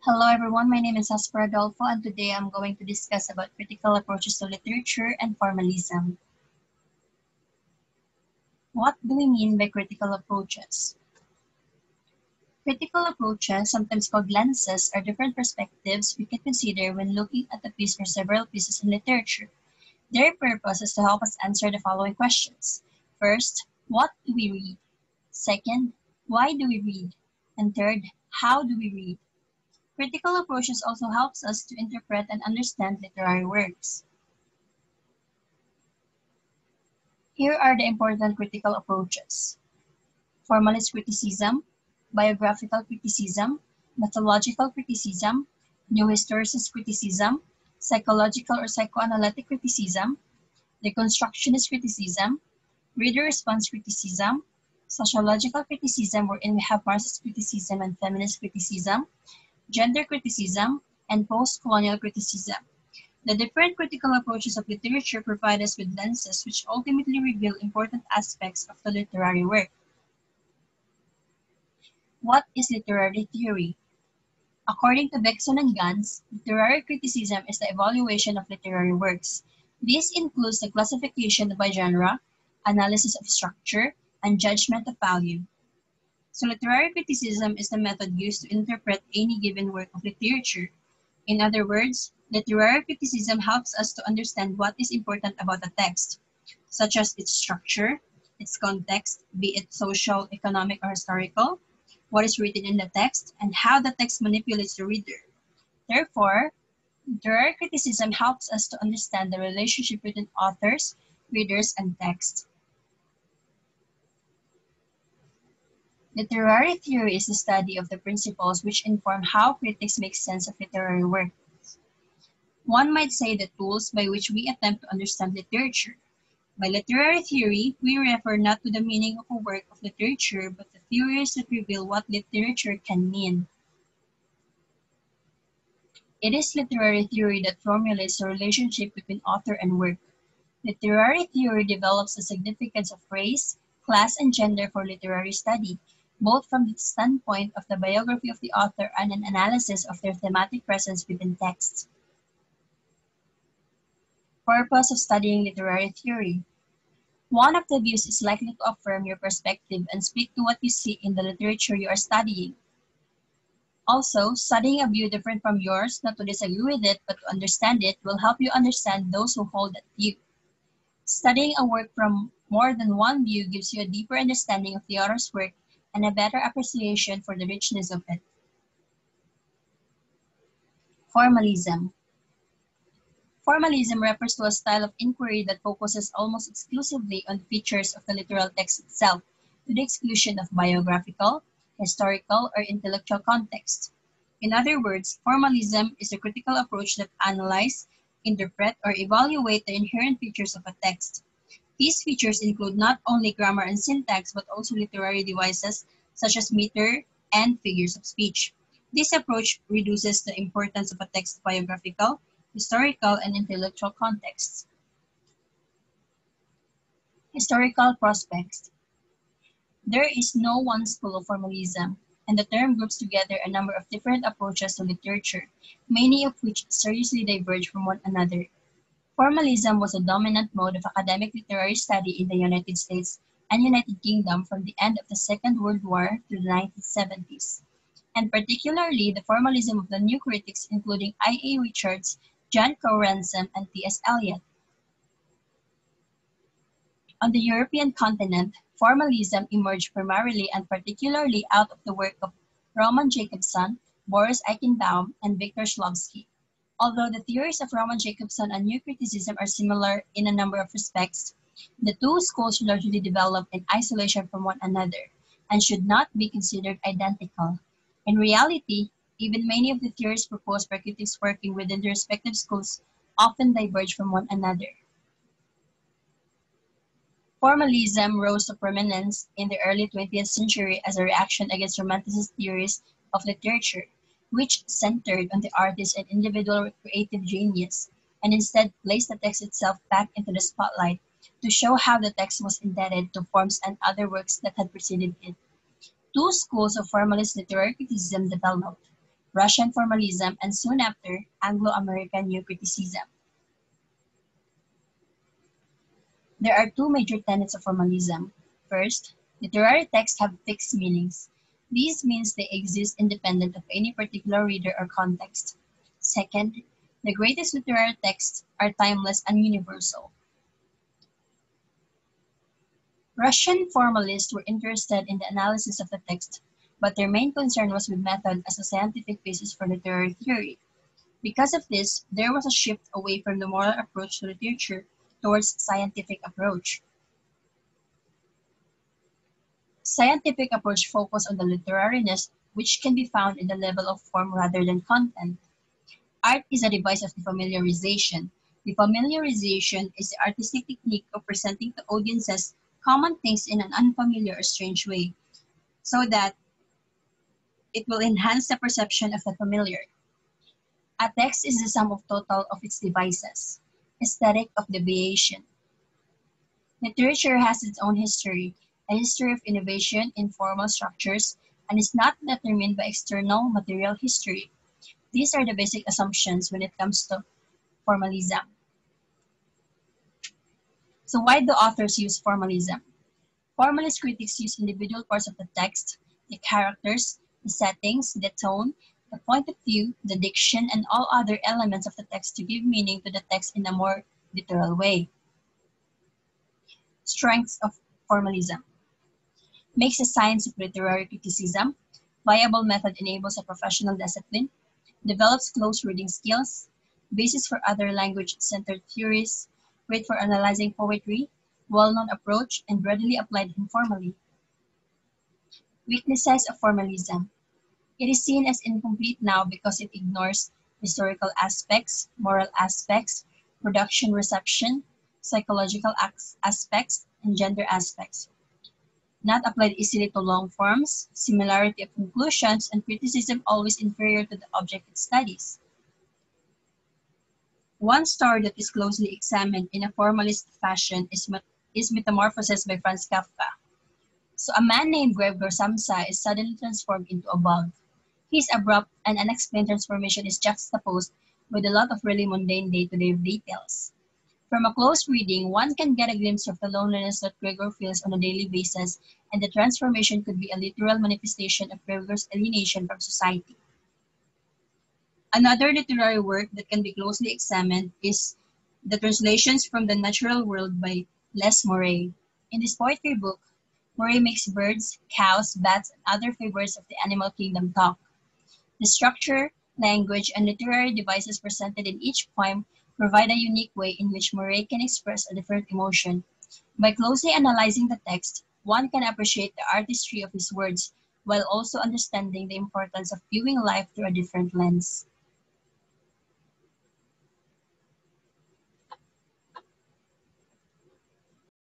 Hello everyone, my name is Jasper Adolfo and today I'm going to discuss about critical approaches to literature and formalism. What do we mean by critical approaches? Critical approaches, sometimes called lenses, are different perspectives we can consider when looking at a piece or several pieces in literature. Their purpose is to help us answer the following questions. First, what do we read? Second, why do we read? And third, how do we read? Critical approaches also helps us to interpret and understand literary works. Here are the important critical approaches: formalist criticism, biographical criticism, methodological criticism, new historicist criticism, psychological or psychoanalytic criticism, deconstructionist criticism, reader response criticism, sociological criticism wherein we have Marxist criticism and feminist criticism, gender criticism, and post-colonial criticism. The different critical approaches of literature provide us with lenses which ultimately reveal important aspects of the literary work. What is literary theory? According to Beckson and Gans, literary criticism is the evaluation of literary works. This includes the classification by genre, analysis of structure, and judgment of value. So literary criticism is the method used to interpret any given work of literature. In other words, literary criticism helps us to understand what is important about a text, such as its structure, its context, be it social, economic, or historical, what is written in the text, and how the text manipulates the reader. Therefore, literary criticism helps us to understand the relationship between authors, readers, and text. Literary theory is the study of the principles which inform how critics make sense of literary works. One might say the tools by which we attempt to understand literature. By literary theory, we refer not to the meaning of a work of literature, but to theories that reveal what literature can mean. It is literary theory that formulates the relationship between author and work. Literary theory develops the significance of race, class, and gender for literary study, both from the standpoint of the biography of the author and an analysis of their thematic presence within texts. Purpose of studying literary theory. One of the views is likely to affirm your perspective and speak to what you see in the literature you are studying. Also, studying a view different from yours, not to disagree with it, but to understand it, will help you understand those who hold that view. Studying a work from more than one view gives you a deeper understanding of the author's work and a better appreciation for the richness of it. Formalism. Formalism refers to a style of inquiry that focuses almost exclusively on the features of the literal text itself, to the exclusion of biographical, historical, or intellectual context. In other words, formalism is a critical approach that analyze, interpret, or evaluate the inherent features of a text. These features include not only grammar and syntax, but also literary devices such as meter and figures of speech. This approach reduces the importance of a text's biographical, historical, and intellectual contexts. Historical prospects. There is no one school of formalism, and the term groups together a number of different approaches to literature, many of which seriously diverge from one another. Formalism was a dominant mode of academic literary study in the United States and United Kingdom from the end of the Second World War to the 1970s, and particularly the formalism of the new critics including I.A. Richards, John Crowe Ransom, and T.S. Eliot. On the European continent, formalism emerged primarily and particularly out of the work of Roman Jakobson, Boris Eichenbaum, and Victor Shklovsky. Although the theories of Roman Jakobson and New Criticism are similar in a number of respects, the two schools largely developed in isolation from one another and should not be considered identical. In reality, even many of the theories proposed by critics working within the respective schools often diverge from one another. Formalism rose to prominence in the early 20th century as a reaction against Romanticist theories of literature, which centered on the artist and individual creative genius, and instead placed the text itself back into the spotlight to show how the text was indebted to forms and other works that had preceded it. Two schools of formalist literary criticism developed. Russian formalism, and soon after, Anglo-American New Criticism. There are two major tenets of formalism. First, literary texts have fixed meanings. This means they exist independent of any particular reader or context. Second, the greatest literary texts are timeless and universal. Russian formalists were interested in the analysis of the text, but their main concern was with method as a scientific basis for literary theory. Because of this, there was a shift away from the moral approach to literature towards scientific approach. Scientific approach focus on the literariness which can be found in the level of form rather than content. Art is a device of familiarization. The familiarization is the artistic technique of presenting to audiences common things in an unfamiliar or strange way, so that it will enhance the perception of the familiar. A text is the sum of total of its devices. Aesthetic of deviation. Literature has its own history, a history of innovation in formal structures, and is not determined by external material history. These are the basic assumptions when it comes to formalism. So why do authors use formalism? Formalist critics use individual parts of the text, the characters, the settings, the tone, the point of view, the diction, and all other elements of the text to give meaning to the text in a more literal way. Strengths of formalism. Makes a science of literary criticism. Viable method enables a professional discipline. Develops close reading skills. Basis for other language-centered theories. Great for analyzing poetry. Well-known approach and readily applied informally. Weaknesses of formalism. It is seen as incomplete now because it ignores historical aspects, moral aspects, production reception, psychological aspects, and gender aspects. Not applied easily to long forms, similarity of conclusions, and criticism always inferior to the object it studies. One story that is closely examined in a formalist fashion is Metamorphosis by Franz Kafka. So a man named Gregor Samsa is suddenly transformed into a bug. His abrupt and unexplained transformation is juxtaposed with a lot of really mundane day-to-day details. From a close reading, one can get a glimpse of the loneliness that Gregor feels on a daily basis, and the transformation could be a literal manifestation of Gregor's alienation from society. Another literary work that can be closely examined is The Translations from the Natural World by Les Murray. In this poetry book, Murray makes birds, cows, bats, and other figures of the animal kingdom talk. The structure, language, and literary devices presented in each poem provide a unique way in which Murray can express a different emotion. By closely analyzing the text, one can appreciate the artistry of his words while also understanding the importance of viewing life through a different lens.